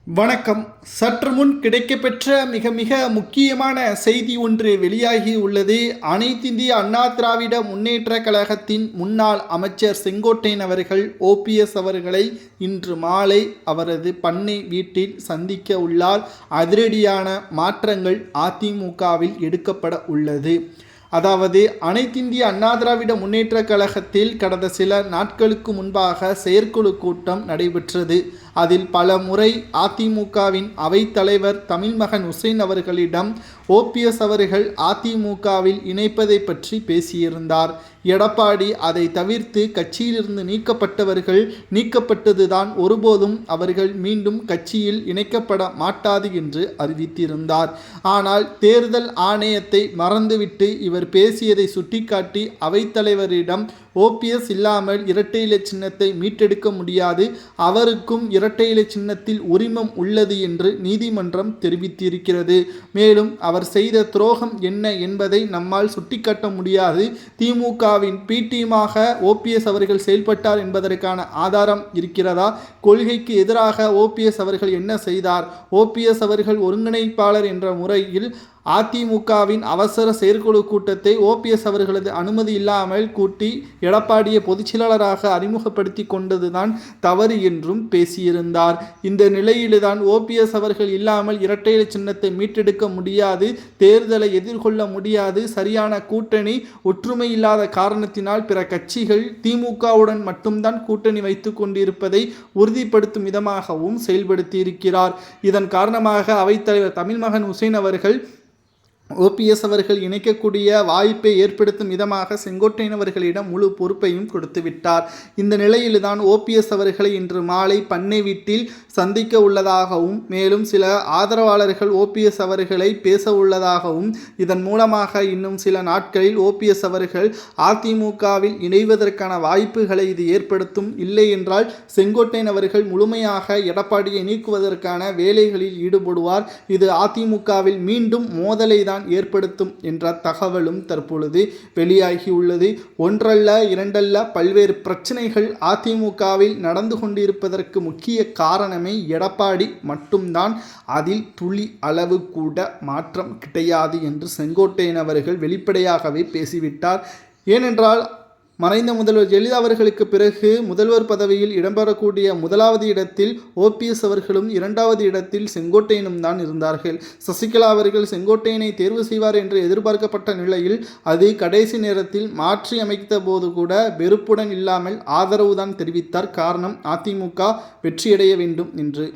வணக்கம். சற்று முன் கிடைக்கப்பெற்ற மிக மிக முக்கியமான செய்தி ஒன்று வெளியாகி உள்ளது. அனைத்திந்திய அண்ணா திராவிட முன்னேற்ற கழகத்தின் முன்னாள் அமைச்சர் செங்கோட்டையன் அவர்கள் ஓபிஎஸ் அவர்களை இன்று மாலை அவரது பண்ணை வீட்டில் சந்திக்க உள்ளார். அதிரடியான மாற்றங்கள் அதிமுகவில் எடுக்கப்பட உள்ளது. அதாவது அனைத்திந்திய அண்ணா திராவிட முன்னேற்ற கழகத்தில் கடந்த சில நாட்களுக்கு முன்பாக செயற்குழு கூட்டம் நடைபெற்றது. அதில் பல முறை அதிமுகவின் அவைத்தலைவர் தமிழ்மகன் உசேன் அவர்களிடம் ஓபிஎஸ் அவர்கள் அதிமுகவில் இணைப்பதை பற்றி பேசியிருந்தார். எடப்பாடி அதை தவிர்த்து கட்சியிலிருந்து நீக்கப்பட்டவர்கள் நீக்கப்பட்டதுதான், ஒருபோதும் அவர்கள் மீண்டும் கட்சியில் இணைக்கப்பட மாட்டாது என்று அறிவித்திருந்தார். ஆனால் தேர்தல் ஆணையத்தை மறந்துவிட்டு இவர் பேசியதை சுட்டிக்காட்டி அவைத்தலைவரிடம் ஓபிஎஸ் இல்லாமல் இரட்டை இலை சின்னத்தை மீட்டெடுக்க முடியாது, அவருக்கும் இரட்டை இலை சின்னத்தில் உரிமம் உள்ளது என்று நீதிமன்றம் தெரிவித்திருக்கிறது. மேலும் அவர் செய்த துரோகம் என்ன என்பதை நம்மால் சுட்டிக்காட்ட முடியாது. திமுகவின் பிடிஎமாக ஓபிஎஸ் அவர்கள் செயல்பட்டார் என்பதற்கான ஆதாரம் இருக்கிறதா? கொள்கைக்கு எதிராக ஓபிஎஸ் அவர்கள் என்ன செய்தார்? ஓபிஎஸ் அவர்கள் ஒருங்கிணைப்பாளர் என்ற முறையில் அதிமுகவின் அவசர செயற்குழு கூட்டத்தை ஓபிஎஸ் அவர்களது அனுமதி இல்லாமல் கூட்டி எடப்பாடியை பொதுச்செயலாளராக அறிமுகப்படுத்தி கொண்டதுதான் தவறு என்றும் பேசியிருந்தார். இந்த நிலையில்தான் ஓபிஎஸ் அவர்கள் இல்லாமல் இரட்டை இலை சின்னத்தை மீட்டெடுக்க முடியாது, தேர்தலை எதிர்கொள்ள முடியாது, சரியான கூட்டணி ஒற்றுமை இல்லாத காரணத்தினால் பிற கட்சிகள் திமுகவுடன் மட்டும்தான் கூட்டணி வைத்துக் கொண்டிருப்பதை உறுதிப்படுத்தும் விதமாகவும் செயல்படுத்தியிருக்கிறார். இதன் காரணமாக அவைத்தலைவர் தமிழ்மகன் உசேன் அவர்கள் ஓபிஎஸ் அவர்கள் இணைக்கக்கூடிய வாய்ப்பை ஏற்படுத்தும் விதமாக செங்கோட்டையன் அவர்களிடம் முழு பொறுப்பையும் கொடுத்து விட்டார். இந்த நிலையில்தான் ஓபிஎஸ் அவர்களை இன்று மாலை பண்ணை வீட்டில் சந்திக்க உள்ளதாகவும், மேலும் சில ஆதரவாளர்கள் ஓபிஎஸ் அவர்களை பேச உள்ளதாகவும், இதன் மூலமாக இன்னும் சில நாட்களில் ஓபிஎஸ் அவர்கள் அதிமுகவில் இணைவதற்கான வாய்ப்புகளை இது ஏற்படுத்தும். இல்லை என்றால் செங்கோட்டையன் அவர்கள் முழுமையாக எடப்பாடியை நீக்குவதற்கான வேலைகளில் ஈடுபடுவார். இது அதிமுகவில் மீண்டும் மோதலை தான் ஏற்படுத்தும் என்ற தகவலும் தற்பொழுது வெளியாகியுள்ளது. ஒன்றல்ல இரண்டல்ல பல்வேறு பிரச்சனைகள் அதிமுகவில் நடந்து கொண்டிருப்பதற்கு முக்கிய காரணமே எடப்பாடி மட்டும்தான். அதில் துளி அளவு கூட மாற்றம் கிடையாது என்று செங்கோட்டையன் அவர்கள் வெளிப்படையாகவே பேசிவிட்டார். ஏனென்றால் மறைந்த முதல்வர் ஜெயலலிதா அவர்களுக்கு பிறகு முதல்வர் பதவியில் இடம்பெறக்கூடிய முதலாவது இடத்தில் ஓபிஎஸ் அவர்களும், இரண்டாவது இடத்தில் செங்கோட்டையனும் தான் இருந்தார்கள். சசிகலா அவர்கள் செங்கோட்டையனை தேர்வு செய்வார் என்று எதிர்பார்க்கப்பட்ட நிலையில் அது கடைசி நேரத்தில் மாற்றி அமைத்த போது கூட வெறுப்புடன் இல்லாமல் ஆதரவு தான் தெரிவித்தார். காரணம் அதிமுக வெற்றியடைய வேண்டும் என்று.